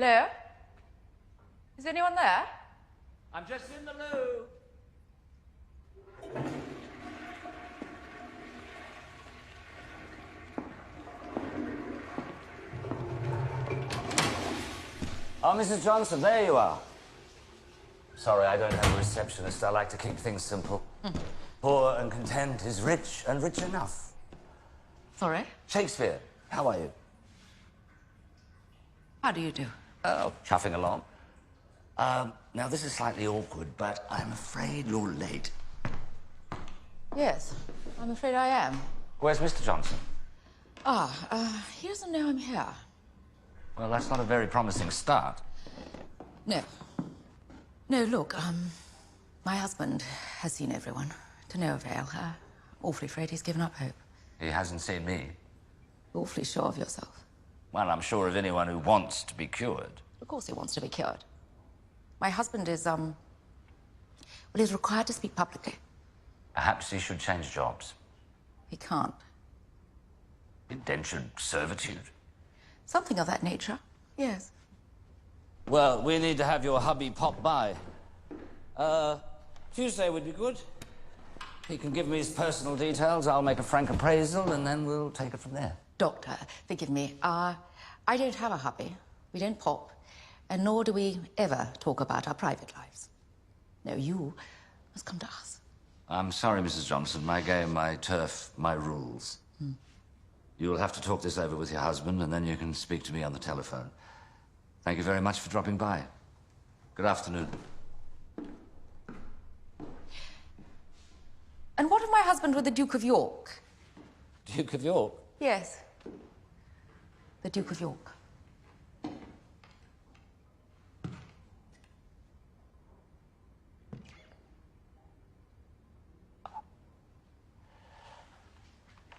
Hello? Is anyone there? I'm just in the loo. Oh, Mrs. Johnson, there you are. Sorry, I don't have a receptionist. I like to keep things simple. Poor and content is rich and rich enough. Sorry? Shakespeare, how are you? How do you do? Oh, chuffing along. Now, this is slightly awkward, but I'm afraid you're late. Yes, I'm afraid I am. Where's Mr. Johnson? He doesn't know I'm here. Well, that's not a very promising start. No. No, look, my husband has seen everyone, to no avail. Awfully afraid he's given up hope. He hasn't seen me. Awfully sure of yourself. Well, I'm sure of anyone who wants to be cured. Of course he wants to be cured. My husband is, well, he's required to speak publicly. Perhaps he should change jobs. He can't. Indentured servitude. Something of that nature, yes. Well, we need to have your hubby pop by. Tuesday would be good. He can give me his personal details, I'll make a frank appraisal, and then we'll take it from there. Doctor, forgive me. I don't have a hubby. We don't pop. And nor do we ever talk about our private lives. No, you must come to us. I'm sorry, Mrs. Johnson. My game, my turf, my rules. You'll have to talk this over with your husband, and then you can speak to me on the telephone. Thank you very much for dropping by. Good afternoon. And what of my husband with the Duke of York? Duke of York? Yes. The Duke of York.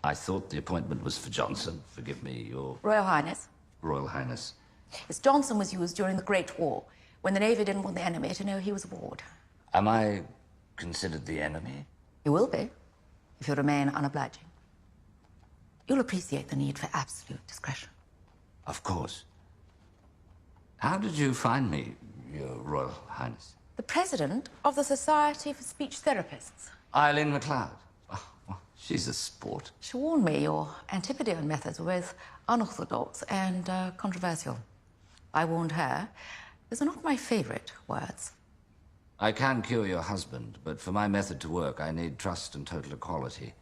I thought the appointment was for Johnson. Forgive me, your... Royal Highness. Royal Highness. Yes, Johnson was used during the Great War, when the Navy didn't want the enemy to know he was aboard. Am I considered the enemy? You will be, if you remain unobliging. You'll appreciate the need for absolute discretion. Of course. How did you find me, your Royal Highness? The president of the Society for Speech Therapists. Eileen MacLeod. Oh, well, she's a sport. She warned me your Antipodean methods were both unorthodox and controversial. I warned her. Those are not my favorite words. I can cure your husband, but for my method to work, I need trust and total equality.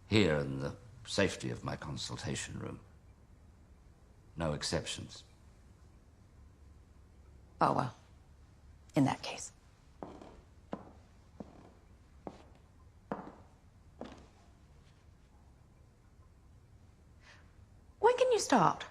Here in the safety of my consultation room. No exceptions. Oh, well, in that case. When can you start?